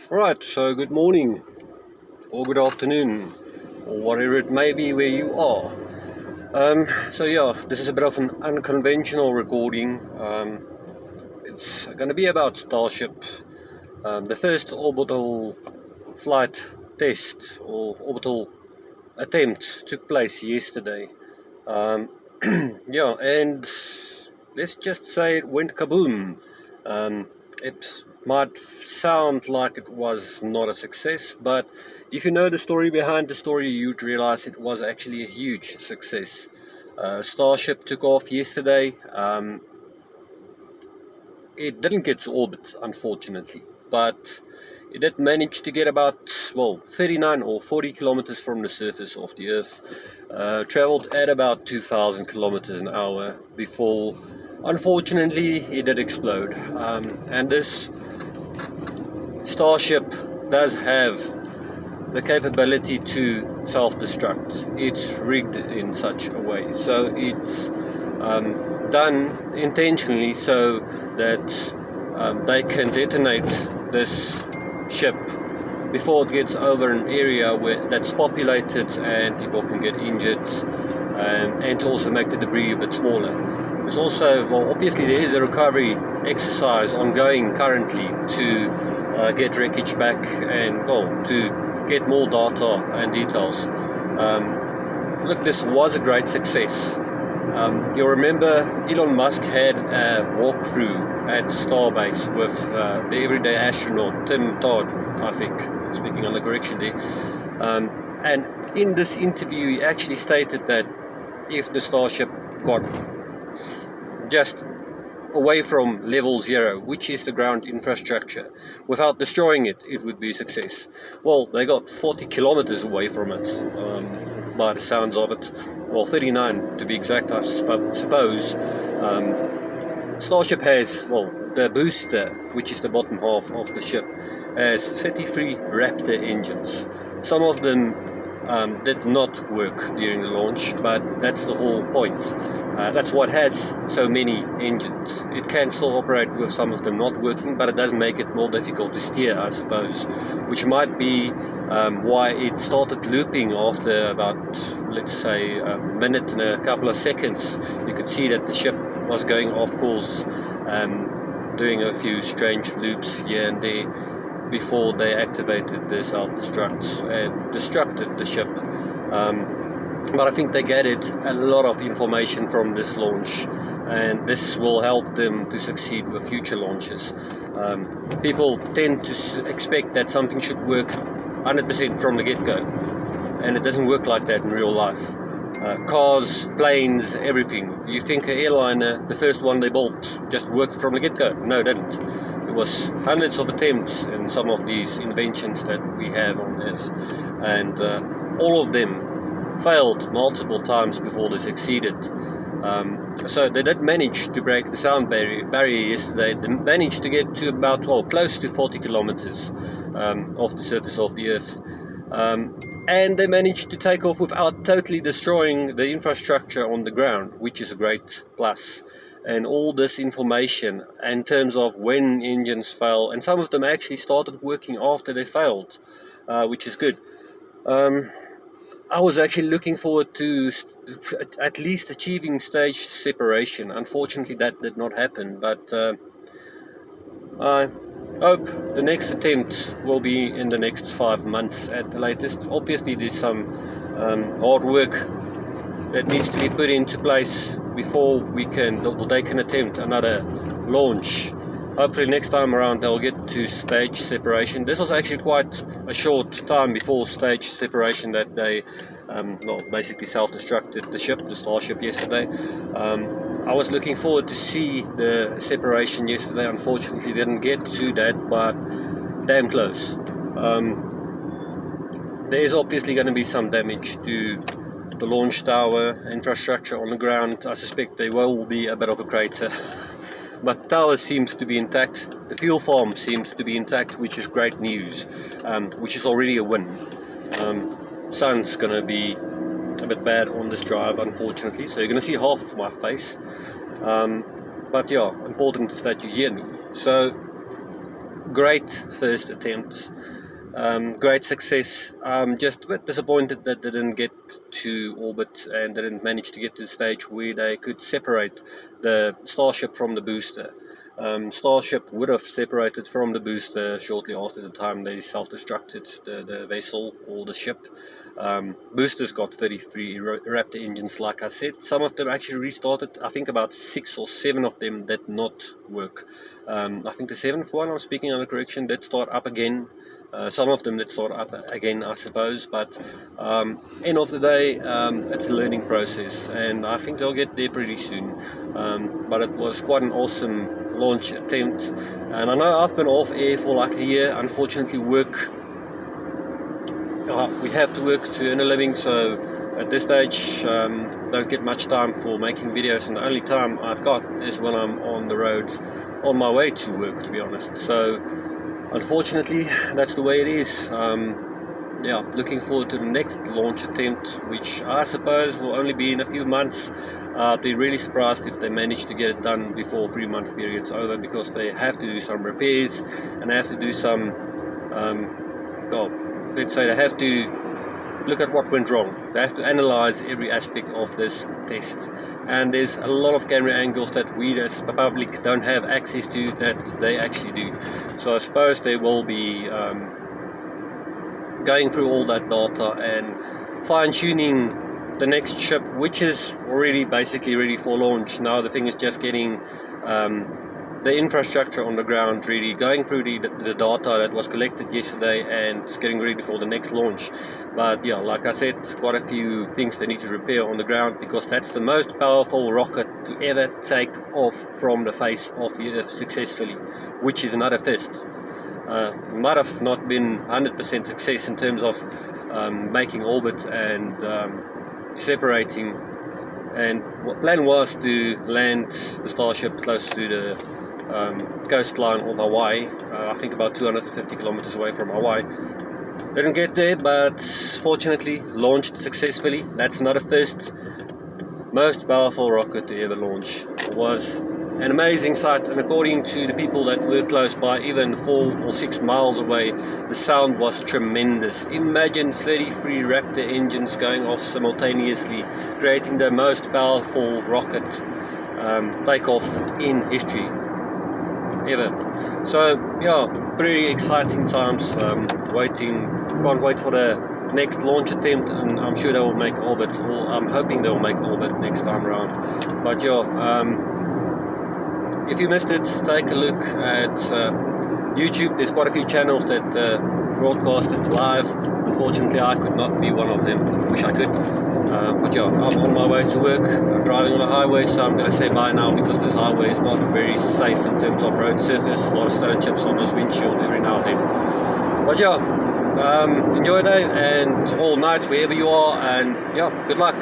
Right, so good morning, or good afternoon, or whatever it may be where you are. This is a bit of an unconventional recording. It's going to be about Starship. The first orbital flight test or orbital attempt took place yesterday. Um, and let's just say it went kaboom. It might sound like it was not a success, but if you know the story behind the story, you'd realize it was actually a huge success. Starship took off yesterday. It didn't get to orbit, unfortunately, but it did manage to get about, 39 or 40 kilometers from the surface of the Earth. Traveled at about 2,000 kilometers an hour before, unfortunately, it did explode. And this Starship does have the capability to self-destruct. It's rigged in such a way, so it's done intentionally so that they can detonate this ship before it gets over an area that's populated and people can get injured, and to also make the debris a bit smaller. There's also, obviously there is a recovery exercise ongoing currently to get wreckage back and, to get more data and details. Look, this was a great success. You'll remember Elon Musk had a walkthrough at Starbase with the everyday astronaut Tim Todd, I think, speaking on the correction there. And in this interview, he actually stated that if the Starship got just away from level 0, which is the ground infrastructure, without destroying it, it would be a success. Well, they got 40 kilometers away from it, by the sounds of it. Well, 39 to be exact, I suppose. Starship has, the booster, which is the bottom half of the ship, has 33 Raptor engines. Some of them did not work during the launch, but that's the whole point. That's what has so many engines. It can still operate with some of them not working, but it does make it more difficult to steer, I suppose, which might be why it started looping after about, let's say, a minute and a couple of seconds. You could see that the ship was going off course, doing a few strange loops here and there before they activated the self-destruct and destructed the ship. But I think they gathered a lot of information from this launch, and this will help them to succeed with future launches. People tend to expect that something should work 100% from the get-go, and it doesn't work like that in real life. Cars, planes, everything. You think an airliner, the first one they built, just worked from the get-go? No, it didn't. It was hundreds of attempts in some of these inventions that we have on Earth, and all of them failed multiple times before they succeeded. So they did manage to break the sound barrier yesterday. They managed to get to about, close to 40 kilometers off the surface of the Earth. And they managed to take off without totally destroying the infrastructure on the ground, which is a great plus. And all this information in terms of when engines fail, and some of them actually started working after they failed, which is good. I was actually looking forward to at least achieving stage separation. Unfortunately, that did not happen, but I hope the next attempt will be in the next 5 months at the latest. Obviously, there's some hard work that needs to be put into place before they can attempt another launch. Hopefully next time around they'll get to stage separation. This was actually quite a short time before stage separation that they basically self-destructed the ship, the Starship, yesterday. I was looking forward to see the separation yesterday. Unfortunately didn't get to that, but damn close. There is obviously going to be some damage to the launch tower infrastructure on the ground. I suspect there will be a bit of a crater. But the tower seems to be intact. The fuel farm seems to be intact, which is great news, which is already a win. Sun's going to be a bit bad on this drive, unfortunately, so you're going to see half of my face. But yeah, important is that you hear me. So great first attempt. Great success. Just a bit disappointed that they didn't get to orbit and didn't manage to get to the stage where they could separate the Starship from the booster. Starship would have separated from the booster shortly after the time they self-destructed the vessel or the ship. Boosters got 33 Raptor engines, like I said. Some of them actually restarted. I think about 6 or 7 of them did not work. I think the 7th one, I'm speaking under correction, did start up again. Some of them did start up again, I suppose, but end of the day, it's a learning process, and I think they'll get there pretty soon. But it was quite an awesome launch attempt, and I know I've been off air for like a year. Unfortunately, we have to work to earn a living, so at this stage don't get much time for making videos, and the only time I've got is when I'm on the road on my way to work, to be honest. So unfortunately, that's the way it is. Yeah, looking forward to the next launch attempt, which I suppose will only be in a few months. I'd be really surprised if they manage to get it done before 3-month period's over, because they have to do some repairs and they have to do some, well, let's say they have to look at what went wrong. They have to analyze every aspect of this test, and there's a lot of camera angles that we as the public don't have access to that they actually do. So I suppose they will be going through all that data and fine-tuning the next ship, which is already basically ready for launch. Now the thing is just getting the infrastructure on the ground, really going through the data that was collected yesterday and getting ready for the next launch. But yeah, like I said, quite a few things they need to repair on the ground, because that's the most powerful rocket to ever take off from the face of the Earth successfully, which is another first. Might have not been 100% success in terms of making orbit and separating. And what plan was to land the Starship close to the coastline of Hawaii, I think about 250 kilometers away from Hawaii. Didn't get there, but fortunately launched successfully. That's another first. Most powerful rocket to ever launch. It was an amazing sight, and according to the people that were close by, even 4 or 6 miles away, the sound was tremendous. Imagine 33 Raptor engines going off simultaneously, creating the most powerful rocket takeoff in history ever. So yeah, pretty exciting times. Can't wait for the next launch attempt, and I'm sure they will make orbit, or I'm hoping they will make orbit next time around. But yeah, if you missed it, take a look at YouTube. There's quite a few channels that broadcast it live. Unfortunately, I could not be one of them. Wish I could. But yeah, I'm on my way to work. I'm driving on a highway, so I'm going to say bye now, because this highway is not very safe in terms of road surface. A lot of stone chips on this windshield every now and then. But yeah, enjoy the day and all night wherever you are, and yeah, good luck.